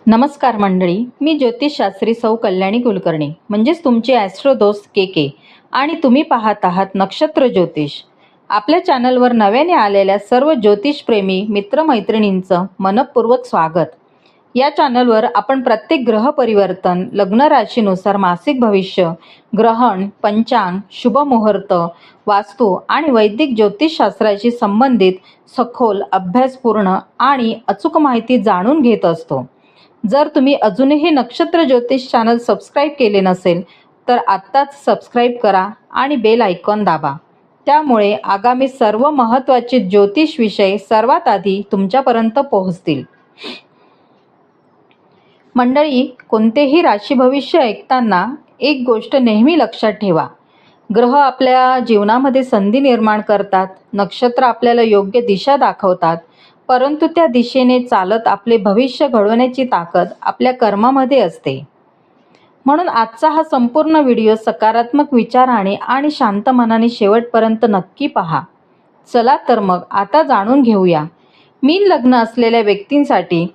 नमस्कार मंडळी, मी ज्योतिषशास्त्री सौ कल्याणी कुलकर्णी म्हणजेच तुमचे ॲस्ट्रो दोस्त के आणि तुम्ही पाहत आहात नक्षत्र ज्योतिष. आपल्या चॅनलवर नव्याने आलेल्या सर्व ज्योतिषप्रेमी मित्रमैत्रिणींचं मनपूर्वक स्वागत. या चॅनलवर आपण प्रत्येक ग्रह परिवर्तन, लग्न राशीनुसार मासिक भविष्य, ग्रहण, पंचांग, शुभ मुहूर्त, वास्तू आणि वैदिक ज्योतिषशास्त्राशी संबंधित सखोल, अभ्यासपूर्ण आणि अचूक माहिती जाणून घेत असतो. जर तुम्ही अजूनही नक्षत्र ज्योतिष चॅनल सबस्क्राईब केले नसेल तर आत्ताच सबस्क्राईब करा आणि बेल आयकॉन दाबा. त्यामुळे आगामी सर्व महत्त्वाचे ज्योतिष विषय सर्वात आधी तुमच्यापर्यंत पोहोचतील. मंडळी, कोणतेही राशी भविष्य ऐकताना एक गोष्ट नेहमी लक्षात ठेवा. ग्रह आपल्या जीवनामध्ये संधी निर्माण करतात, नक्षत्र आपल्याला योग्य दिशा दाखवतात, परंतु त्या दिशेने चालत आपले भविष्य घडवण्याची ताकद आपल्या कर्मामध्ये असते. म्हणून आजचा हा संपूर्ण व्हिडिओ सकारात्मक विचाराने आणि शांत मनाने शेवटपर्यंत नक्की पहा. चला तर मग आता जाणून घेऊया मीन लग्न असलेल्या व्यक्तींसाठी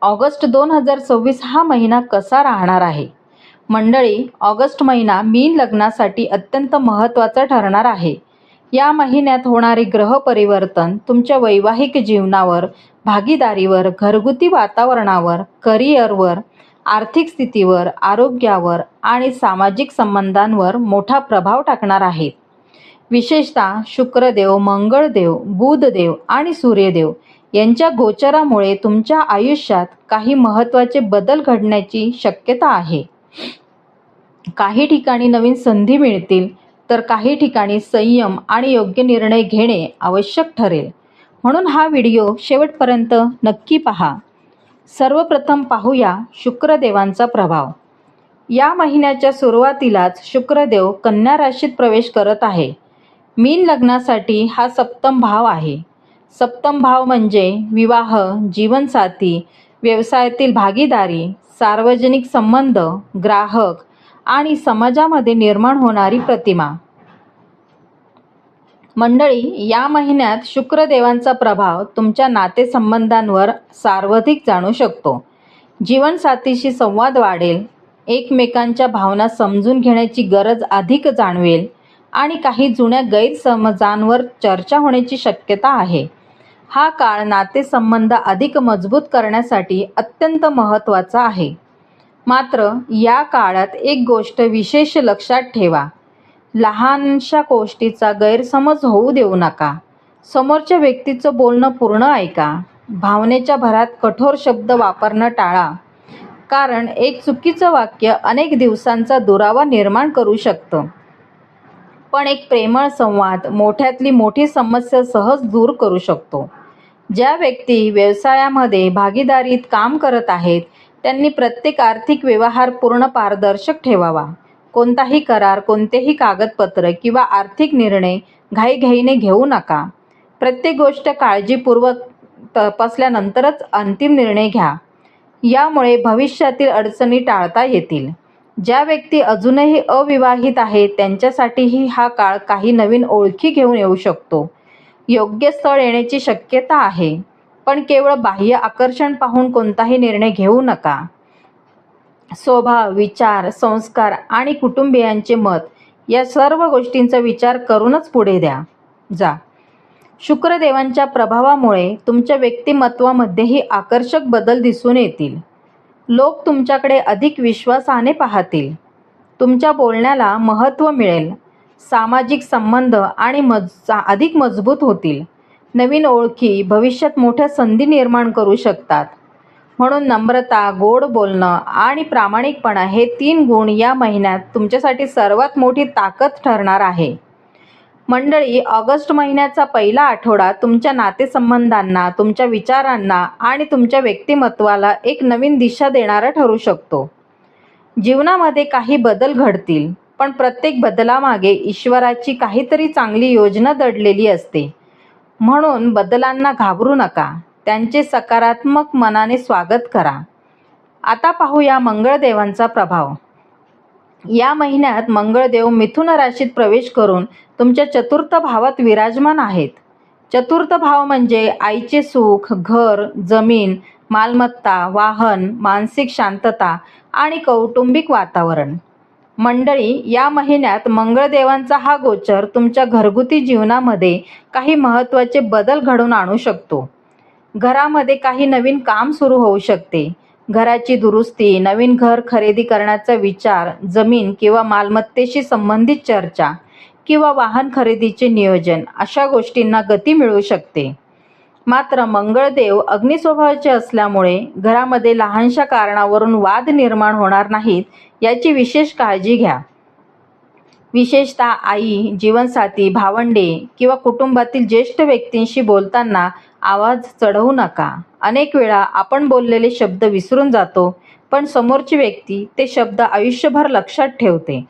ऑगस्ट 2026 हा महिना कसा राहणार आहे. मंडळी, ऑगस्ट महिना मीन लग्नासाठी अत्यंत महत्त्वाचा ठरणार आहे. या महिन्यात होणारे ग्रह परिवर्तन तुमच्या वैवाहिक जीवनावर, भागीदारीवर, घरगुती वातावरणावर, करिअरवर, आर्थिक स्थितीवर, आरोग्यावर आणि सामाजिक संबंधांवर मोठा प्रभाव टाकणार आहेत. विशेषतः शुक्रदेव, मंगळदेव, बुधदेव आणि सूर्यदेव यांच्या गोचरामुळे तुमच्या आयुष्यात काही महत्त्वाचे बदल घडण्याची शक्यता आहे. काही ठिकाणी नवीन संधी मिळतील तर काही ठिकाणी संयम आणि योग्य निर्णय घेणे आवश्यक ठरेल. म्हणून हा व्हिडिओ शेवटपर्यंत नक्की पहा. सर्वप्रथम पाहूया शुक्रदेवांचा प्रभाव. या महिन्याच्या सुरुवातीलाच शुक्रदेव कन्या राशीत प्रवेश करत आहे. मीन लग्नासाठी हा सप्तम भाव आहे. सप्तम भाव म्हणजे विवाह, जीवनसाथी, व्यवसायातील भागीदारी, सार्वजनिक संबंध, ग्राहक आणि समाजामध्ये निर्माण होणारी प्रतिमा. मंडळी, या महिन्यात शुक्रदेवांचा प्रभाव तुमच्या नातेसंबंधांवर सर्वाधिक जाणू शकतो. जीवनसाथीशी संवाद वाढेल, एकमेकांच्या भावना समजून घेण्याची गरज अधिक जाणवेल आणि काही जुन्या गैरसमजांवर चर्चा होण्याची शक्यता आहे. हा काळ नातेसंबंध अधिक मजबूत करण्यासाठी अत्यंत महत्त्वाचा आहे. मात्र या काळात एक गोष्ट विशेष लक्षात ठेवा. लहानशा गोष्टीचा गैरसमज होऊ देऊ नका. समोरच्या व्यक्तीचं बोलणं पूर्ण ऐका. भावनेच्या भरात कठोर शब्द वापरणं टाळा, कारण एक चुकीचं वाक्य अनेक दिवसांचा दुरावा निर्माण करू शकतं. पण एक प्रेमळ संवाद मोठ्यातली मोठी समस्या सहज दूर करू शकतो. ज्या व्यक्ती व्यवसायामध्ये भागीदारीत काम करत आहेत त्यांनी प्रत्येक आर्थिक व्यवहार पूर्ण पारदर्शक ठेवावा. कोणताही करार, कोणतेही कागदपत्र किंवा आर्थिक निर्णय घाईघाईने घेऊ नका. प्रत्येक गोष्ट काळजीपूर्वक तपासल्यानंतरच अंतिम निर्णय घ्या. यामुळे भविष्यातील अडचणी टाळता येतील. ज्या व्यक्ती अजूनही अविवाहित आहेत त्यांच्यासाठीही हा काळ काही नवीन ओळखी घेऊन येऊ शकतो. योग्य स्थळ येण्याची शक्यता आहे, पण केवळ बाह्य आकर्षण पाहून कोणताही निर्णय घेऊ नका. स्वभाव, विचार, संस्कार आणि कुटुंबियांचे मत या सर्व गोष्टींचा विचार करूनच पुढे जा. शुक्रदेवांच्या प्रभावामुळे तुमच्या व्यक्तिमत्वामध्येही आकर्षक बदल दिसून येतील. लोक तुमच्याकडे अधिक विश्वासाने पाहतील. तुमच्या बोलण्याला महत्त्व मिळेल. सामाजिक संबंध आणि अधिक मजबूत होतील. नवीन ओळखी भविष्यात मोठ्या संधी निर्माण करू शकतात. म्हणून नम्रता, गोड बोलणं आणि प्रामाणिकपणा हे 3 गुण या महिन्यात तुमच्यासाठी सर्वात मोठी ताकद ठरणार आहे. मंडळी, ऑगस्ट महिन्याचा पहिला आठवडा तुमच्या नातेसंबंधांना, तुमच्या विचारांना आणि तुमच्या व्यक्तिमत्वाला एक नवीन दिशा देणारा ठरू शकतो. जीवनामध्ये काही बदल घडतील, पण प्रत्येक बदलामागे ईश्वराची काहीतरी चांगली योजना दडलेली असते. म्हणून बदलांना घाबरू नका, त्यांचे सकारात्मक मनाने स्वागत करा. आता पाहूया मंगळदेवांचा प्रभाव. या महिन्यात मंगळदेव मिथुन राशीत प्रवेश करून तुमच्या चतुर्थ भावात विराजमान आहेत. चतुर्थ भाव म्हणजे आईचे सुख, घर, जमीन, मालमत्ता, वाहन, मानसिक शांतता आणि कौटुंबिक वातावरण. मंडळी, या महिन्यात मंगळदेवांचा हा गोचर तुमच्या घरगुती जीवनामध्ये काही महत्त्वाचे बदल घडवून आणू शकतो. घरामध्ये काही नवीन काम सुरू होऊ शकते. घराची दुरुस्ती, नवीन घर खरेदी करण्याचा विचार, जमीन किंवा मालमत्तेशी संबंधित चर्चा किंवा वाहन खरेदीचे नियोजन अशा गोष्टींना गती मिळू शकते. मात्र मंगळदेव अग्नी स्वभावाचे असल्यामुळे घरामध्ये लहानशा कारणावरून वाद निर्माण होणार नाहीत याची विशेष काळजी घ्या. विशेषतः आई, जीवनसाथी, भावंडे किंवा कुटुंबातील ज्येष्ठ व्यक्तींशी बोलताना आवाज चढवू नका. अनेक वेळा आपण बोललेले शब्द विसरून जातो, पण समोरची व्यक्ती ते शब्द आयुष्यभर लक्षात ठेवते.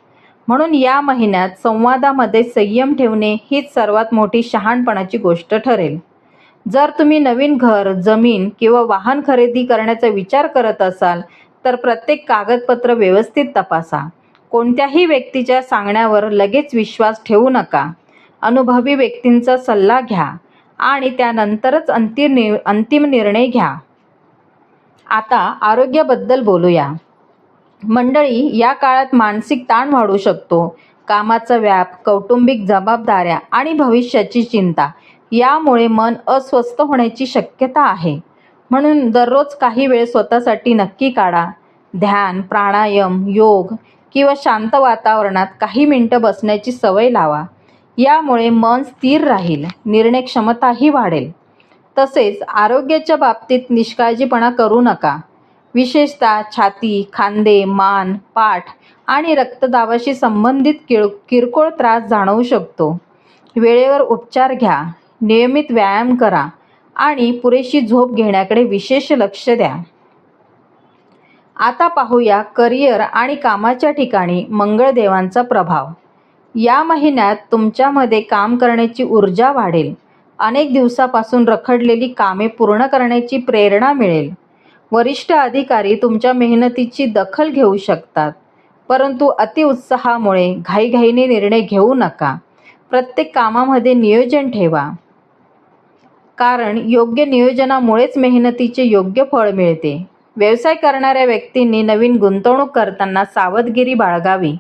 म्हणून या महिन्यात संवादामध्ये संयम ठेवणे हीच सर्वात मोठी शहाणपणाची गोष्ट ठरेल. जर तुम्ही नवीन घर, जमीन किंवा वाहन खरेदी करण्याचा विचार करत असाल तर प्रत्येक कागदपत्र व्यवस्थित तपासा. कोणत्याही व्यक्तीच्या सांगण्यावर लगेच विश्वास ठेवू नका. अनुभवी व्यक्तींचा सल्ला घ्या आणि त्यानंतरच अंतिम निर्णय घ्या. आता आरोग्याबद्दल बोलूया. मंडळी, या काळात मानसिक ताण वाढू शकतो. कामाचा व्याप, कौटुंबिक जबाबदाऱ्या आणि भविष्याची चिंता यामुळे मन अस्वस्थ होण्याची शक्यता आहे. म्हणून दररोज काही वेळ स्वतःसाठी नक्की काढा. ध्यान, प्राणायाम, योग किंवा शांत वातावरणात काही मिनिटं बसण्याची सवय लावा. यामुळे मन स्थिर राहील, निर्णय क्षमताही वाढेल. तसेच आरोग्याच्या बाबतीत निष्काळजीपणा करू नका. विशेषतः छाती, खांदे, मान, पाठ आणि रक्तदाबाशी संबंधित किरकोळ त्रास जाणवू शकतो. वेळेवर उपचार घ्या, नियमित व्यायाम करा आणि पुरेशी झोप घेण्याकडे विशेष लक्ष द्या. आता पाहूया करिअर आणि कामाच्या ठिकाणी मंगळदेवांचा प्रभाव. या महिन्यात तुमच्यामध्ये काम करण्याची ऊर्जा वाढेल. अनेक दिवसापासून रखडलेली कामे पूर्ण करण्याची प्रेरणा मिळेल. वरिष्ठ अधिकारी तुमच्या मेहनतीची दखल घेऊ शकतात. परंतु अतिउत्साहामुळे घाईघाईने निर्णय घेऊ नका. प्रत्येक कामामध्ये नियोजन ठेवा, कारण योग्य नियोजनामुळेच मेहनतीचे योग्य फळ मिळते. व्यवसाय करणाऱ्या व्यक्तींनी नवीन गुंतवणूक करताना सावधगिरी बाळगावी.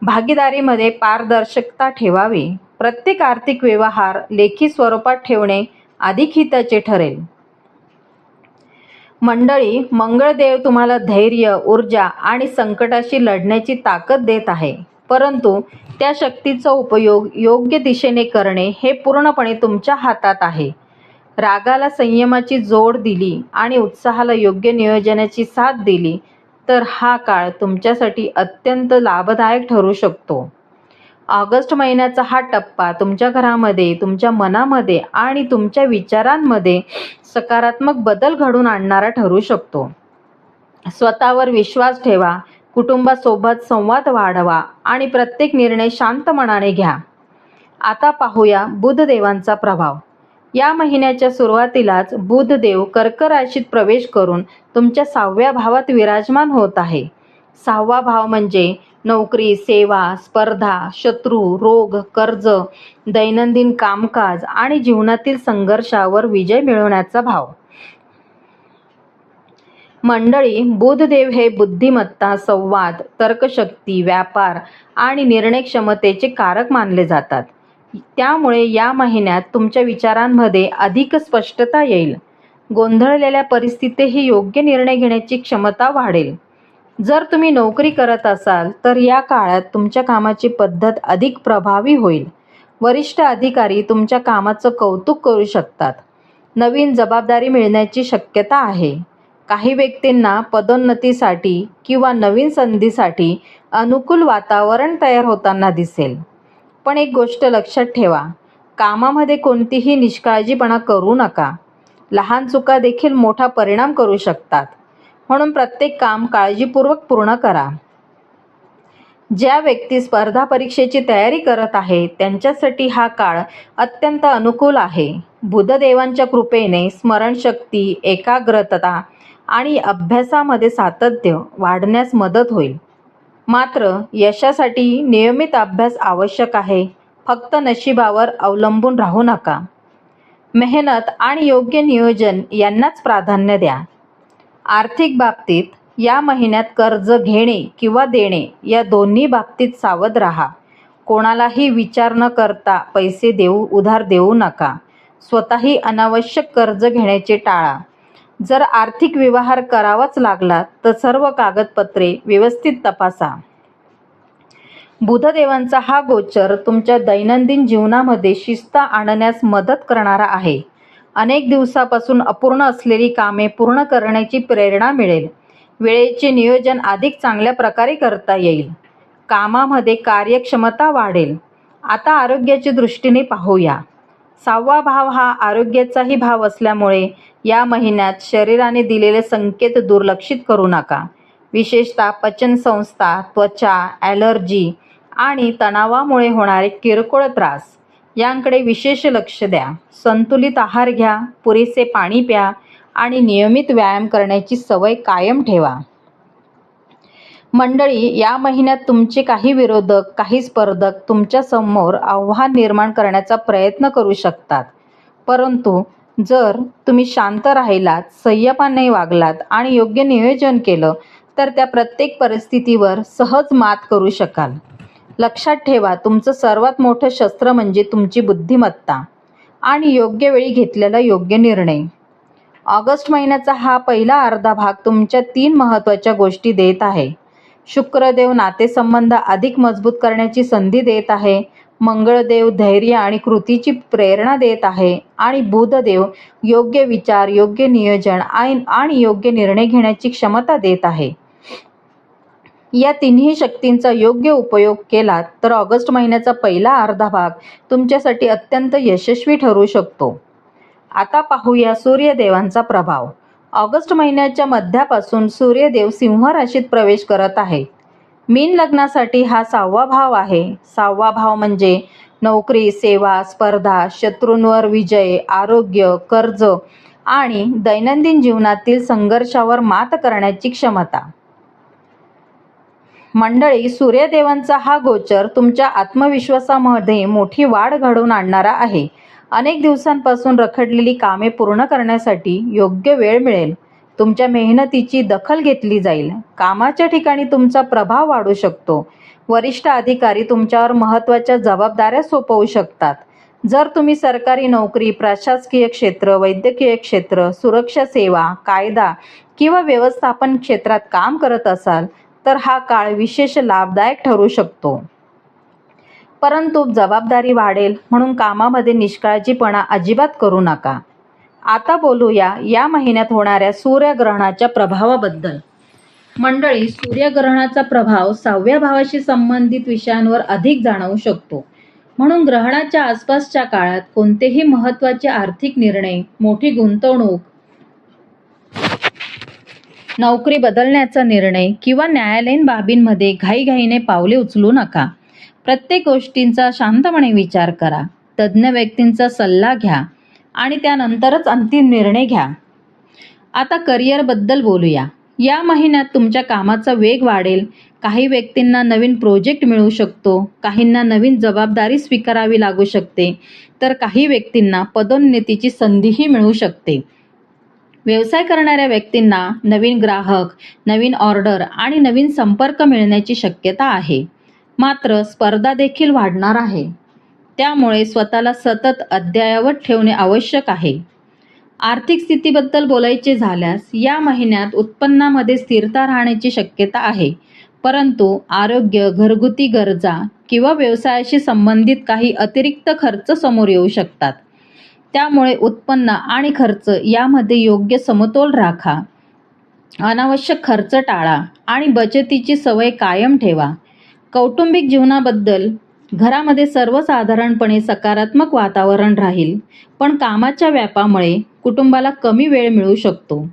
भागीदारीमध्ये पारदर्शकता ठेवावी. प्रत्येक आर्थिक व्यवहार लेखी स्वरूपात ठेवणे अधिक हिताचे ठरेल. मंडळी, मंगळदेव तुम्हाला धैर्य, ऊर्जा आणि संकटाशी लढण्याची ताकद देत आहे. परंतु त्या शक्तीचा उपयोग योग्य दिशेने करणे हे पूर्णपणे तुमच्या हातात आहे. रागाला संयमाची जोड दिली आणि उत्साहाला योग्य नियोजनाची साथ दिली तर हा काळ तुमच्यासाठी अत्यंत लाभदायक ठरू शकतो. ऑगस्ट महिन्याचा हा टप्पा तुमच्या घरामध्ये, तुमच्या मनामध्ये आणि तुमच्या विचारांमध्ये सकारात्मक बदल घडवून आणणारा ठरू शकतो. स्वतःवर विश्वास ठेवा, कुटुंबासोबत संवाद वाढवा आणि प्रत्येक निर्णय शांत मनाने घ्या. आता पाहूया बुधदेवांचा प्रभाव. या महिन्याच्या सुरुवातीलाच बुधदेव कर्क राशीत प्रवेश करून तुमच्या 6व्या भावात विराजमान होत आहे. 6वा भाव म्हणजे नोकरी, सेवा, स्पर्धा, शत्रू, रोग, कर्ज, दैनंदिन कामकाज आणि जीवनातील संघर्षावर विजय मिळवण्याचा भाव. मंडळी, बुधदेव हे बुद्धिमत्ता, संवाद, तर्कशक्ती, व्यापार आणि निर्णय क्षमतेचे कारक मानले जातात. त्यामुळे या महिन्यात तुमच्या विचारांमध्ये अधिक स्पष्टता येईल. गोंधळलेल्या परिस्थितीतही योग्य निर्णय घेण्याची क्षमता वाढेल. जर तुम्ही नोकरी करत असाल तर या काळात तुमच्या कामाची पद्धत अधिक प्रभावी होईल. वरिष्ठ अधिकारी तुमच्या कामाचं कौतुक करू शकतात. नवीन जबाबदारी मिळण्याची शक्यता आहे. काही व्यक्तींना पदोन्नतीसाठी किंवा नवीन संधीसाठी अनुकूल वातावरण तयार होताना दिसेल. पण एक गोष्ट लक्षात ठेवा, कामामध्ये कोणतीही निष्काळजीपणा करू नका. लहान चुका देखील मोठा परिणाम करू शकतात. म्हणून प्रत्येक काम काळजीपूर्वक पूर्ण करा. ज्या व्यक्ती स्पर्धा परीक्षेची तयारी करत आहेत त्यांच्यासाठी हा काळ अत्यंत अनुकूल आहे. बुधदेवांच्या कृपेने स्मरणशक्ती, एकाग्रता आणि अभ्यासामध्ये सातत्य वाढण्यास मदत होईल. मात्र यशासाठी नियमित अभ्यास आवश्यक आहे. फक्त नशिबावर अवलंबून राहू नका. मेहनत आणि योग्य नियोजन यांनाच प्राधान्य द्या. आर्थिक बाबतीत या महिन्यात कर्ज घेणे किंवा देणे या दोन्ही बाबतीत सावध राहा. कोणालाही विचार न करता पैसे उधार देऊ नका. स्वतःही अनावश्यक कर्ज घेण्याचे टाळा. जर आर्थिक व्यवहार करावाच लागला तर सर्व कागदपत्रे व्यवस्थित तपासा. बुधदेवांचा हा गोचर तुमच्या दैनंदिन जीवनामध्ये शिस्त आणण्यास मदत करणारा आहे. अनेक दिवसापासून अपूर्ण असलेली कामे पूर्ण करण्याची प्रेरणा मिळेल. वेळेचे नियोजन अधिक चांगल्या प्रकारे करता येईल. कामामध्ये कार्यक्षमता वाढेल. आता आरोग्याच्या दृष्टीने पाहूया. 6वा भाव हा आरोग्याचाही भाव असल्यामुळे या महिन्यात शरीराने दिलेले संकेत दुर्लक्षित करू नका. विशेषतः पचनसंस्था, त्वचा, ॲलर्जी आणि तणावामुळे होणारे किरकोळ त्रास यांकडे विशेष लक्ष द्या. संतुलित आहार घ्या, पुरेसे पाणी प्या आणि नियमित व्यायाम करण्याची सवय कायम ठेवा. मंडळी, या महिन्यात तुमचे काही विरोधक, काही स्पर्धक तुमच्या समोर आव्हान निर्माण करण्याचा प्रयत्न करू शकतात. परंतु जर तुम्ही शांत राहिलात, संयमाने वागलात आणि योग्य नियोजन केलं तर त्या प्रत्येक परिस्थितीवर सहज मात करू शकाल. लक्षात ठेवा, तुमचं सर्वात मोठं शस्त्र म्हणजे तुमची बुद्धिमत्ता आणि योग्य वेळी घेतलेला योग्य निर्णय. ऑगस्ट महिन्याचा हा पहिला अर्धा भाग तुमच्या 3 महत्त्वाच्या गोष्टी देत आहे. शुक्रदेव नातेसंबंध अधिक मजबूत करण्याची संधी देत आहे. मंगळदेव धैर्य आणि कृतीची प्रेरणा देत आहे आणि बुधदेव योग्य विचार, योग्य नियोजन आणि योग्य निर्णय घेण्याची क्षमता देत आहे. या तिन्ही शक्तींचा योग्य उपयोग केलात तर ऑगस्ट महिन्याचा पहिला अर्धा भाग तुमच्यासाठी अत्यंत यशस्वी ठरू शकतो. आता पाहूया सूर्यदेवांचा प्रभाव. ऑगस्ट महिन्याच्या मध्यापासून सूर्यदेव सिंह राशीत प्रवेश करत आहे. मीन लग्नासाठी हा 6वा भाव आहे. 6वा भाव म्हणजे नोकरी, सेवा, स्पर्धा, शत्रूंवर विजय, आरोग्य, कर्ज आणि दैनंदिन जीवनातील संघर्षावर मात करण्याची क्षमता. मंडळी, सूर्यदेवांचा हा गोचर तुमच्या आत्मविश्वासामध्ये मोठी वाढ घडवून आणणारा आहे. अनेक दिवसांपासून रखडलेली कामे पूर्ण करण्यासाठी योग्य वेळ मिळेल. तुमच्या मेहनतीची दखल घेतली जाईल. कामाच्या ठिकाणी तुमचा प्रभाव वाढू शकतो. वरिष्ठ अधिकारी तुमच्यावर महत्त्वाच्या जबाबदाऱ्या सोपवू शकतात. जर तुम्ही सरकारी नोकरी, प्रशासकीय क्षेत्र, वैद्यकीय क्षेत्र, सुरक्षा सेवा, कायदा किंवा व्यवस्थापन क्षेत्रात काम करत असाल तर हा काळ विशेष लाभदायक ठरू शकतो. परंतु जबाबदारी वाढेल म्हणून कामामध्ये निष्काळजीपणा अजिबात करू नका. आता बोलूया या महिन्यात होणाऱ्या सूर्यग्रहणाच्या प्रभावाबद्दल. मंडळी, सूर्यग्रहणाचा प्रभाव 6व्या भावाशी संबंधित विषयांवर अधिक जाणवू शकतो. म्हणून ग्रहणाच्या आसपासच्या काळात कोणतेही महत्त्वाचे आर्थिक निर्णय, मोठी गुंतवणूक, नोकरी बदलण्याचा निर्णय किंवा न्यायालयीन बाबींमध्ये घाईघाईने पावले उचलू नका. प्रत्येक गोष्टींचा शांतपणे विचार करा. तज्ज्ञ व्यक्तींचा सल्ला घ्या आणि त्यानंतरच अंतिम निर्णय घ्या. आता करिअरबद्दल बोलूया. या महिन्यात तुमच्या कामाचा वेग वाढेल. काही व्यक्तींना नवीन प्रोजेक्ट मिळू शकतो, काहींना नवीन जबाबदारी स्वीकारावी लागू शकते, तर काही व्यक्तींना पदोन्नतीची संधीही मिळू शकते. व्यवसाय करणाऱ्या व्यक्तींना नवीन ग्राहक, नवीन ऑर्डर आणि नवीन संपर्क मिळण्याची शक्यता आहे. मात्र स्पर्धा देखील वाढणार आहे. त्यामुळे स्वतःला सतत अद्ययावत ठेवणे आवश्यक आहे. आर्थिक स्थितीबद्दल बोलायचे झाल्यास या महिन्यात उत्पन्नामध्ये स्थिरता राहण्याची शक्यता आहे. परंतु आरोग्य, घरगुती गरजा किंवा व्यवसायाशी संबंधित काही अतिरिक्त खर्च समोर येऊ शकतात. त्यामुळे उत्पन्न आणि खर्च यामध्ये योग्य समतोल राखा. अनावश्यक खर्च टाळा आणि बचतीची सवय कायम ठेवा. कौटुंबिक जीवनाबद्दल घरामध्ये सर्वसाधारणपणे सकारात्मक वातावरण राहील, पण कामाच्या व्यापामुळे कुटुंबाला कमी वेळ मिळू शकतो.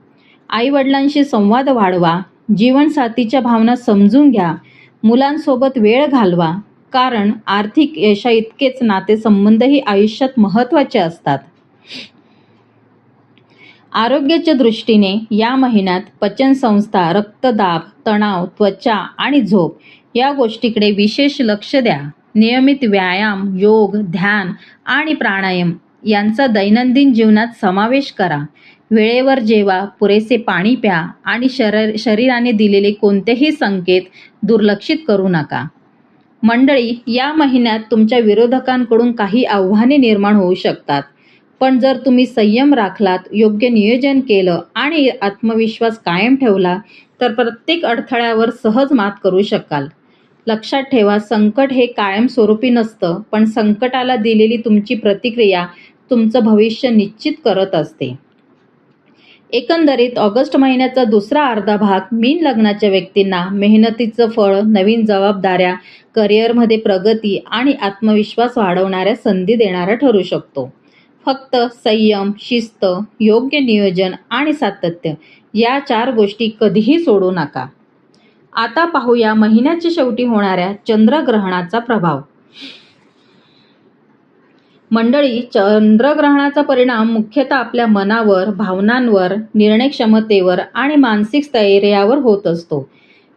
आईवडिलांशी संवाद वाढवा. जीवनसाथीच्या भावना समजून घ्या. मुलांसोबत वेळ घालवा, कारण आर्थिक यशाइतकेच नातेसंबंधही आयुष्यात महत्त्वाचे असतात. आरोग्याच्या दृष्टीने या महिन्यात पचनसंस्था, रक्तदाब, तणाव, त्वचा आणि झोप या गोष्टीकडे विशेष लक्ष द्या. नियमित व्यायाम, योग, ध्यान आणि प्राणायाम यांचा दैनंदिन जीवनात समावेश करा. वेळेवर जेवा, पुरेसे पाणी प्या आणि शरीराने दिलेले कोणतेही संकेत दुर्लक्षित करू नका. मंडळी, या महिन्यात तुमच्या विरोधकांकडून काही आव्हाने निर्माण होऊ शकतात. पण जर तुम्ही संयम राखलात, योग्य नियोजन केलं आणि आत्मविश्वास कायम ठेवला तर प्रत्येक अडथळ्यावर सहज मात करू शकाल. लक्षात ठेवा, संकट हे कायमस्वरूपी नसतं, पण संकटाला दिलेली तुमची प्रतिक्रिया तुमचं भविष्य निश्चित करत असते. एकंदरीत ऑगस्ट महिन्याचा दुसरा अर्धा भाग मीन लग्नाच्या व्यक्तींना मेहनतीचं फळ, नवीन जबाबदाऱ्या, करिअरमध्ये प्रगती आणि आत्मविश्वास वाढवणाऱ्या संधी देणारा ठरू शकतो. फक्त संयम, शिस्त, योग्य नियोजन आणि सातत्य या 4 गोष्टी कधीही सोडू नका. आता पाहूया महिन्याच्या शेवटी होणाऱ्या चंद्रग्रहणाचा प्रभाव. मंडळी, चंद्रग्रहणाचा परिणाम मुख्यतः आपल्या मनावर, भावनांवर, निर्णय क्षमतेवर आणि मानसिक स्थैर्यावर होत असतो.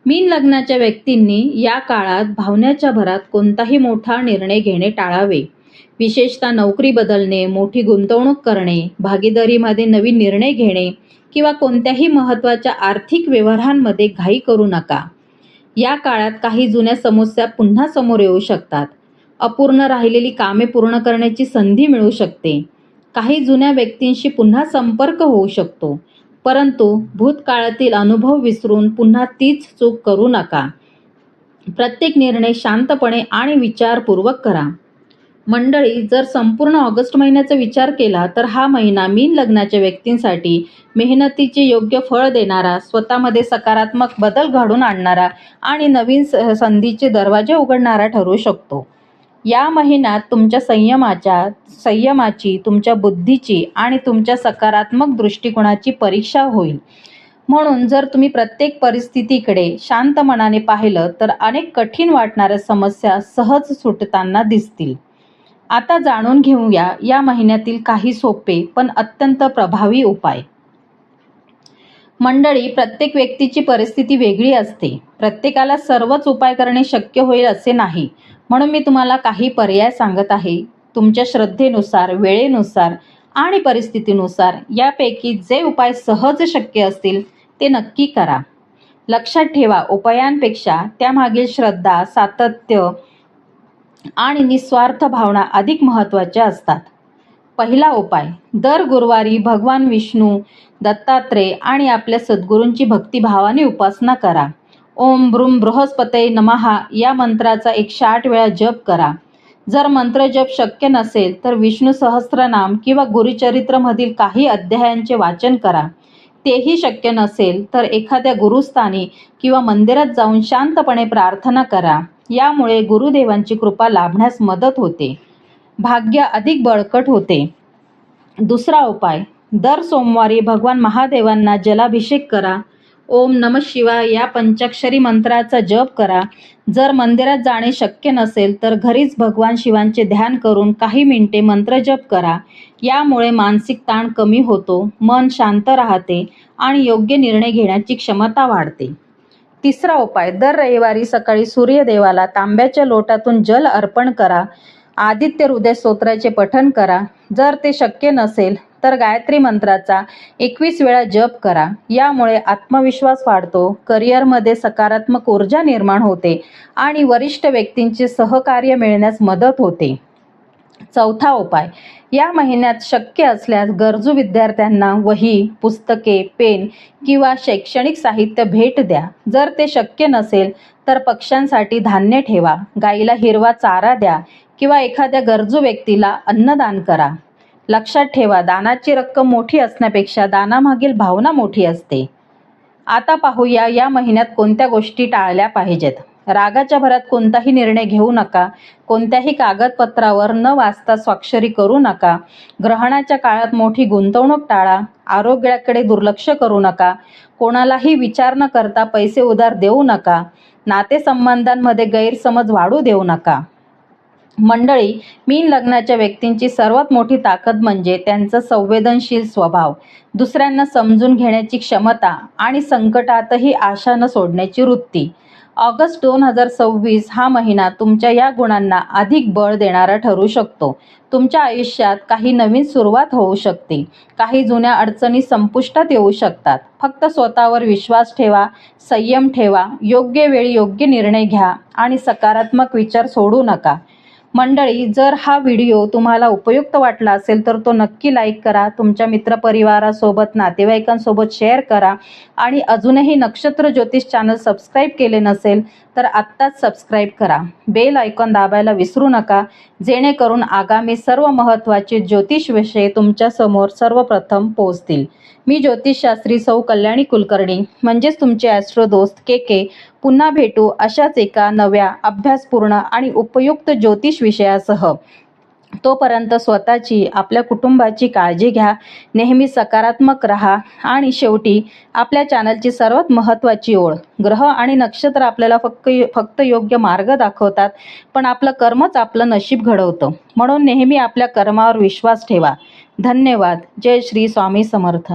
मीन लग्नाच्या व्यक्तींनी या काळात भावनेच्या भरात कोणताही मोठा निर्णय घेणे टाळावे. विशेषतः नोकरी बदलणे, मोठी गुंतवणूक करणे, भागीदारीमध्ये नवीन निर्णय घेणे किंवा कोणत्याही महत्त्वाच्या आर्थिक व्यवहारांमध्ये घाई करू नका. या काळात काही जुन्या समस्या पुन्हा समोर येऊ शकतात. अपूर्ण राहिलेली कामे पूर्ण करण्याची संधी मिळू शकते. काही जुन्या व्यक्तींशी पुन्हा संपर्क होऊ शकतो. परंतु भूतकाळातील अनुभव विसरून पुन्हा तीच चूक करू नका. प्रत्येक निर्णय शांतपणे आणि विचारपूर्वक करा. मंडळी, जर संपूर्ण ऑगस्ट महिन्याचा विचार केला तर हा महिना मीन लग्नाच्या व्यक्तींसाठी मेहनतीचे योग्य फळ देणारा, स्वतःमध्ये सकारात्मक बदल घडवून आणणारा आणि नवीन संधीचे दरवाजे उघडणारा ठरू शकतो. या महिन्यात तुमच्या संयमाची, तुमच्या बुद्धीची आणि तुमच्या सकारात्मक दृष्टिकोनाची परीक्षा होईल. म्हणून जर तुम्ही प्रत्येक परिस्थितीकडे शांत मनाने पाहिलं तर अनेक कठीण वाटणाऱ्या समस्या सहज सुटताना दिसतील. आता जाणून घेऊया या महिन्यातील काही सोपे पण अत्यंत प्रभावी उपाय. मंडळी, प्रत्येक व्यक्तीची परिस्थिती वेगळी असते. प्रत्येकाला सर्वच उपाय करणे शक्य होईल असे नाही. म्हणून मी तुम्हाला काही पर्याय सांगत आहे. तुमच्या श्रद्धेनुसार, वेळेनुसार आणि परिस्थितीनुसार यापैकी जे उपाय सहज शक्य असतील ते नक्की करा. लक्षात ठेवा, उपायांपेक्षा त्यामागील श्रद्धा, सातत्य आणि निस्वार्थ भावना अधिक महत्त्वाच्या असतात. पहिला उपाय, दर गुरुवारी भगवान विष्णू, दत्तात्रेय आणि आपल्या सद्गुरूंची भक्तिभावाने उपासना करा. ओम ब्रूम बृहस्पतये नमः या मंत्राचा 108 वेळा जप करा. जर मंत्र जप शक्य नसेल तर विष्णू सहस्त्रनाम किंवा गुरुचरित्रमधील काही अध्यायांचे वाचन करा. तेही शक्य नसेल तर एखाद्या गुरुस्थानी किंवा मंदिरात जाऊन शांतपणे प्रार्थना करा. यामुळे गुरुदेवांची कृपा लाभण्यास मदत होते. भाग्य अधिक बळकट होते. दुसरा उपाय, दर सोमवारी भगवान महादेवांना जलाभिषेक करा. ओम नमः शिवाय या पंचाक्षरी मंत्राचा जप करा. जर मंदिरात जाणे शक्य नसेल तर घरीच भगवान शिवांचे ध्यान करून काही मिनिटे मंत्रजप करा. यामुळे मानसिक ताण कमी होतो, मन शांत राहते आणि योग्य निर्णय घेण्याची क्षमता वाढते. तिसरा उपाय, दर रविवारी सकाळी सूर्यदेवाला तांब्याच्या लोटातून जल अर्पण करा. आदित्य हृदय स्तोत्राचे पठण करा. जर ते शक्य नसेल तर गायत्री मंत्राचा 21 वेळा जप करा. यामुळे आत्मविश्वास वाढतो, करिअरमध्ये सकारात्मक ऊर्जा निर्माण होते आणि वरिष्ठ व्यक्तींचे सहकार्य मिळण्यास मदत होते. चौथा उपाय, या महिन्यात शक्य असल्यास गरजू विद्यार्थ्यांना वही, पुस्तके, पेन किंवा शैक्षणिक साहित्य भेट द्या. जर ते शक्य नसेल तर पक्ष्यांसाठी धान्य ठेवा, गाईला हिरवा चारा द्या किंवा एखाद्या गरजू व्यक्तीला अन्नदान करा. लक्षात ठेवा, दानाची रक्कम मोठी असण्यापेक्षा दानामागील भावना मोठी असते. आता पाहूया या महिन्यात कोणत्या गोष्टी टाळल्या पाहिजेत. रागाच्या भरात कोणताही निर्णय घेऊ नका. कोणत्याही कागदपत्रावर न वाचता स्वाक्षरी करू नका. ग्रहणाच्या काळात मोठी गुंतवणूक टाळा. आरोग्याकडे दुर्लक्ष करू नका. कोणालाही विचार न करता पैसे उधार देऊ नका. नातेसंबंधांमध्ये गैरसमज वाढू देऊ नका. मंडळी, मीन लग्नाच्या व्यक्तींची सर्वात मोठी ताकद म्हणजे त्यांचा संवेदनशील स्वभाव, दुसऱ्यांना समजून घेण्याची क्षमता आणि संकटातही आशा न सोडण्याची वृत्ती. ऑगस्ट 2026 हा महिना तुमच्या या गुणांना अधिक बळ देणारा ठरू शकतो. तुमच्या आयुष्यात काही नवीन सुरुवात होऊ शकते. काही जुन्या अडचणी संपुष्टात येऊ शकतात. फक्त स्वतःवर विश्वास ठेवा, संयम ठेवा, योग्य वेळी योग्य निर्णय घ्या आणि सकारात्मक विचार सोडू नका. मंडळी, जर हा व्हिडिओ तुम्हाला उपयुक्त वाटला असेल तर तो नक्की लाईक करा. तुमच्या मित्रपरिवारासोबत, नातेवाईकांसोबत शेअर करा आणि अजूनही नक्षत्र ज्योतिष चॅनल सबस्क्राईब केले नसेल तर आत्ताच सबस्क्राईब करा. बेल आयकॉन दाबायला विसरू नका, जेणेकरून आगामी सर्व महत्त्वाचे ज्योतिष विषय तुमच्यासमोर सर्वप्रथम पोहोचतील. मी ज्योतिषशास्त्री सौ कल्याणी कुलकर्णी म्हणजेच तुमचे ॲस्ट्रो दोस्त के पुन्हा भेटू अशाच एका नव्या अभ्यासपूर्ण आणि उपयुक्त ज्योतिष विषयासह. तोपर्यंत स्वतःची, आपल्या कुटुंबाची काळजी घ्या, नेहमी सकारात्मक राहा आणि शेवटी आपल्या चॅनलची सर्वात महत्त्वाची ओळ, ग्रह आणि नक्षत्र आपल्याला फक्त योग्य मार्ग दाखवतात, पण आपलं कर्मच आपलं नशीब घडवतं. म्हणून नेहमी आपल्या कर्मावर विश्वास ठेवा. धन्यवाद. जय श्री स्वामी समर्थ.